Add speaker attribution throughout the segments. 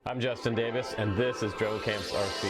Speaker 1: I'm Justin Davis, and this is Joe Camp's RC.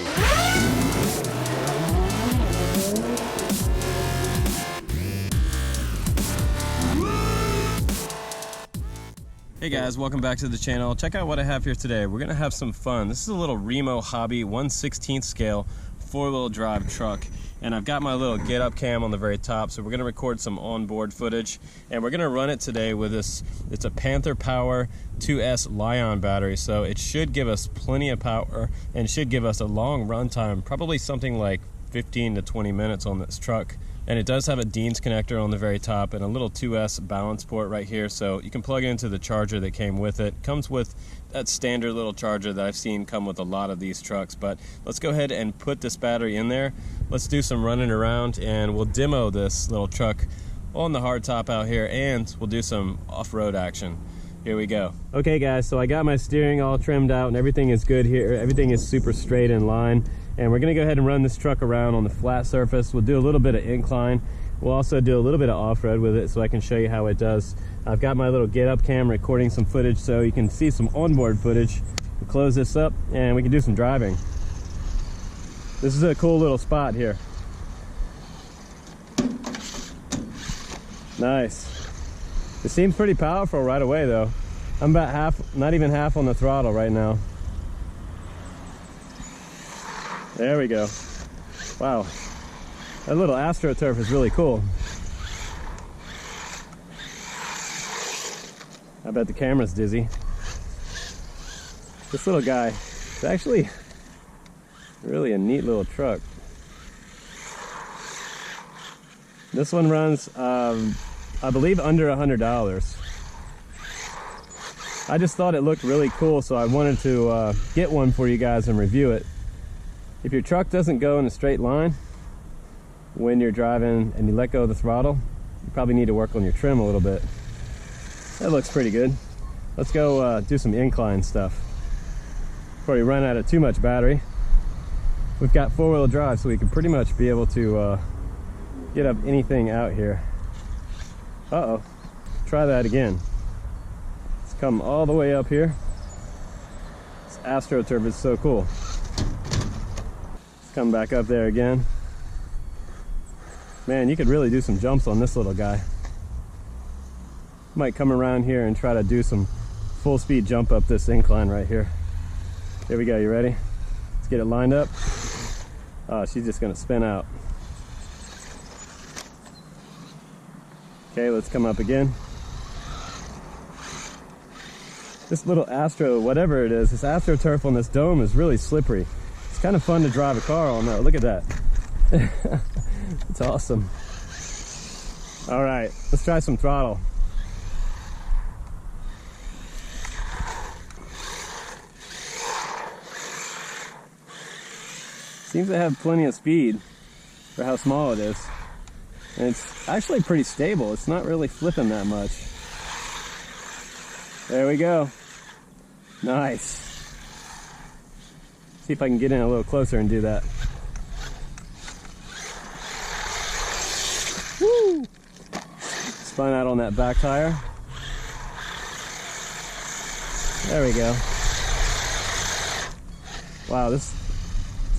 Speaker 2: Hey guys, welcome back to the channel. Check out what I have here today. We're gonna have some fun. This is a little Remo hobby 1/16 scale 4-wheel drive truck, and I've got my little get up cam on the very top, so we're gonna record some onboard footage, and we're gonna run it today with this. It's a Panther Power 2S Li-ion battery, so it should give us plenty of power and should give us a long run time, probably something like 15 to 20 minutes on this truck. And it does have a Dean's connector on the very top and a little 2S balance port right here, so you can plug it into the charger that came with it. Comes with that standard little charger that I've seen come with a lot of these trucks. But let's go ahead and put this battery in there. Let's do some running around, and we'll demo this little truck on the hardtop out here, and we'll do some off-road action. Here we go. Okay guys, so I got my steering all trimmed out and everything is good here. Everything is super straight in line. And we're gonna go ahead and run this truck around on the flat surface. We'll do a little bit of incline. We'll also do a little bit of off-road with it so I can show you how it does. I've got my little get up cam recording some footage so you can see some onboard footage. We'll close this up and we can do some driving. This is a cool little spot here. Nice. It seems pretty powerful right away though. I'm about half, not even half on the throttle right now. There we go. Wow. That little AstroTurf is really cool. I bet the camera's dizzy. This little guy is actually really a neat little truck. This one runs, I believe, under $100. I just thought it looked really cool, so I wanted to get one for you guys and review it. If your truck doesn't go in a straight line when you're driving and you let go of the throttle, you probably need to work on your trim a little bit. That looks pretty good. Let's go do some incline stuff before we run out of too much battery. We've got 4-wheel drive, so we can pretty much be able to get up anything out here. Uh-oh. Try that again. Let's come all the way up here. This AstroTurf is so cool. Come back up there again. Man, you could really do some jumps on this little guy. Might come around here and try to do some full speed jump up this incline right here. Here we go, you ready? Let's get it lined up. Oh, she's just gonna spin out. Okay, let's come up again. This little Astro, whatever it is, this AstroTurf on this dome is really slippery. It's kind of fun to drive a car on though. Look at that. It's awesome. All right, let's try some throttle. Seems to have plenty of speed for how small it is. And it's actually pretty stable. It's not really flipping that much. There we go. Nice. See if I can get in a little closer and do that. Woo! Spun out on that back tire. There we go. Wow, it's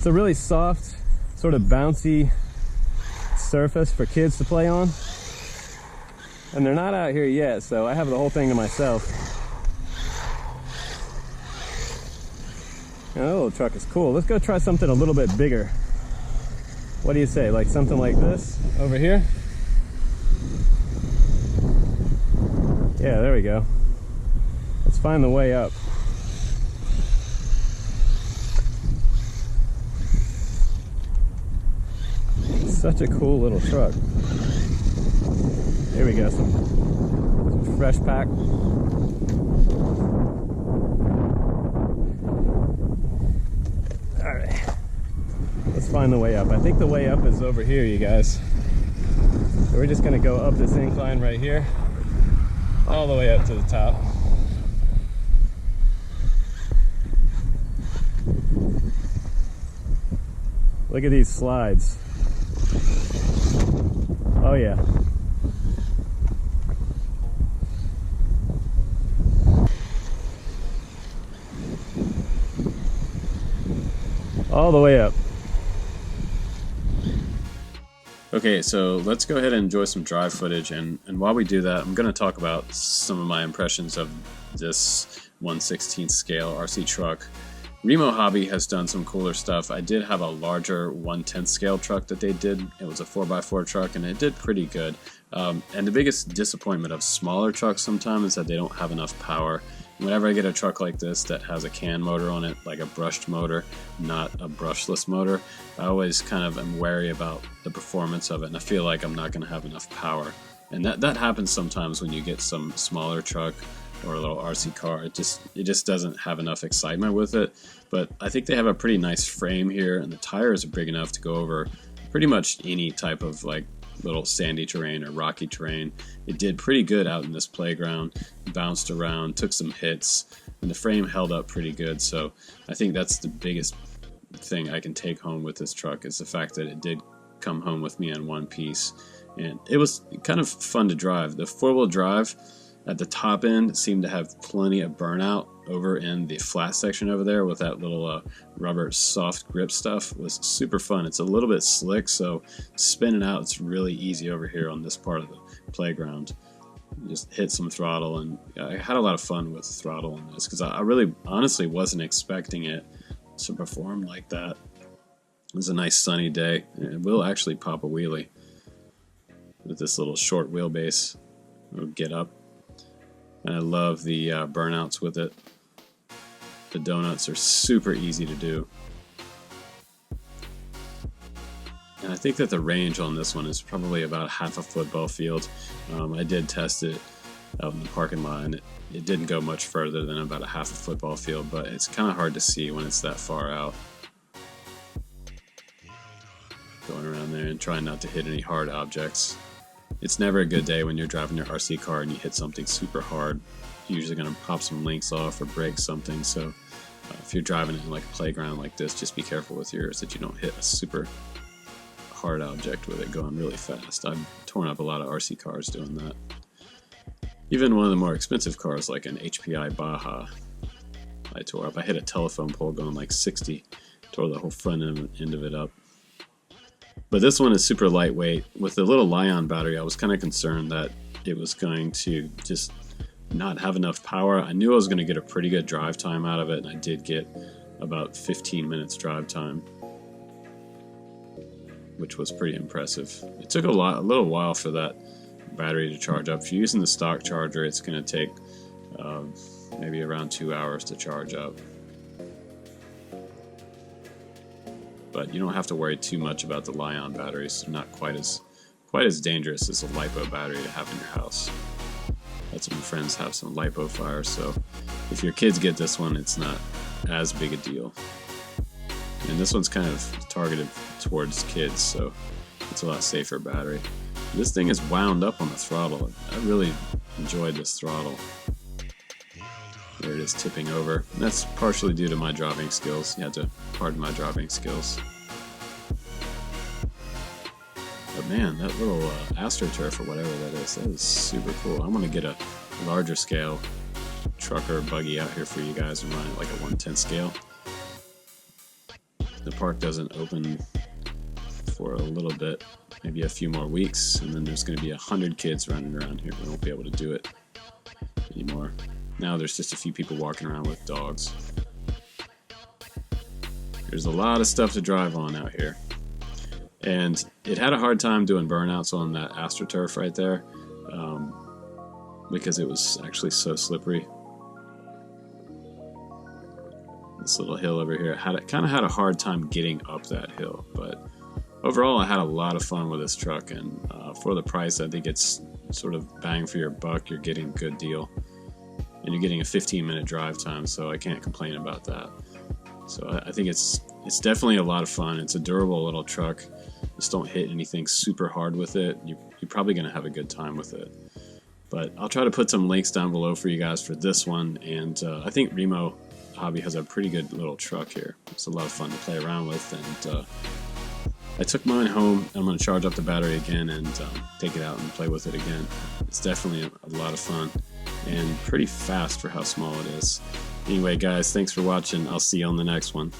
Speaker 2: a really soft, sort of bouncy surface for kids to play on. And they're not out here yet, so I have the whole thing to myself. That little truck is cool. Let's go try something a little bit bigger. What do you say? Like something like this over here? Yeah, there we go. Let's find the way up. It's such a cool little truck. Here we go. Some fresh pack. Let's find the way up. I think the way up is over here, you guys. So we're just gonna go up this incline right here, all the way up to the top. Look at these slides. Oh yeah.
Speaker 1: all the way up.
Speaker 2: Okay, so let's go ahead and enjoy some drive footage, and while we do that, I'm going to talk about some of my impressions of this 1/16 scale RC truck. Remo Hobby has done some cooler stuff. I did have a larger 1/10 scale truck that they did. It was a 4x4 truck, and it did pretty good. And the biggest disappointment of smaller trucks sometimes is that they don't have enough power. Whenever I get a truck like this that has a can motor on it, like a brushed motor, not a brushless motor, I always kind of am wary about the performance of it, and I feel like I'm not going to have enough power. And that happens sometimes when you get some smaller truck or a little RC car. It just doesn't have enough excitement with it. But I think they have a pretty nice frame here, and the tires are big enough to go over pretty much any type of like little sandy terrain or rocky terrain. It did pretty good out in this playground, bounced around, took some hits, and the frame held up pretty good. So I think that's the biggest thing I can take home with this truck, is the fact that it did come home with me in one piece, and it was kind of fun to drive. The four-wheel drive at the top end seemed to have plenty of burnout. Over in the flat section over there with that little rubber soft grip stuff was super fun. It's a little bit slick, so spinning out, it's really easy over here on this part of the playground. Just hit some throttle, and I had a lot of fun with throttle on this, because I really honestly wasn't expecting it to perform like that. It was a nice sunny day, and we'll actually pop a wheelie with this little short wheelbase. It'll get up, and I love the burnouts with it. The donuts are super easy to do. And I think that the range on this one is probably about half a football field. I did test it out in the parking lot, and it didn't go much further than about a half a football field, but it's kind of hard to see when it's that far out. Going around there and trying not to hit any hard objects. It's never a good day when you're driving your RC car and you hit something super hard. You're usually going to pop some links off or break something, so if you're driving it in like a playground like this, just be careful with yours that you don't hit a super hard object with it going really fast. I've torn up a lot of RC cars doing that. Even one of the more expensive cars like an HPI Baja, I tore up. I hit a telephone pole going like 60, tore the whole front end of it up. But this one is super lightweight. With the little Li-ion battery, I was kind of concerned that it was going to just not have enough power. I knew I was going to get a pretty good drive time out of it, and I did get about 15 minutes drive time, which was pretty impressive. It took a little while for that battery to charge up. If you're using the stock charger, it's going to take maybe around 2 hours to charge up. But you don't have to worry too much about the Li-ion batteries. They're not quite as dangerous as a LiPo battery to have in your house. Had some friends have some LiPo fires, so if your kids get this one, it's not as big a deal. And this one's kind of targeted towards kids, so it's a lot safer battery. This thing is wound up on the throttle. I really enjoyed this throttle. There it is, tipping over. And that's partially due to my driving skills. You have to pardon my driving skills. But man, that little AstroTurf or whatever that is super cool. I'm gonna get a larger scale truck or buggy out here for you guys and run it like a 1/10 scale. The park doesn't open for a little bit, maybe a few more weeks, and then there's gonna be 100 kids running around here. We won't be able to do it anymore. Now there's just a few people walking around with dogs. There's a lot of stuff to drive on out here. And it had a hard time doing burnouts on that AstroTurf right there because it was actually so slippery. This little hill over here, kind of had a hard time getting up that hill, but overall I had a lot of fun with this truck, and for the price I think it's sort of bang for your buck. You're getting a good deal, and you're getting a 15-minute drive time, so I can't complain about that. So I think it's definitely a lot of fun. It's a durable little truck. Just don't hit anything super hard with it. You're probably going to have a good time with it. But I'll try to put some links down below for you guys for this one, and I think Remo Hobby has a pretty good little truck here. It's a lot of fun to play around with, and I took mine home. I'm going to charge up the battery again and take it out and play with it again. It's definitely a lot of fun and pretty fast for how small it is. Anyway, guys, thanks for watching. I'll see you on the next one.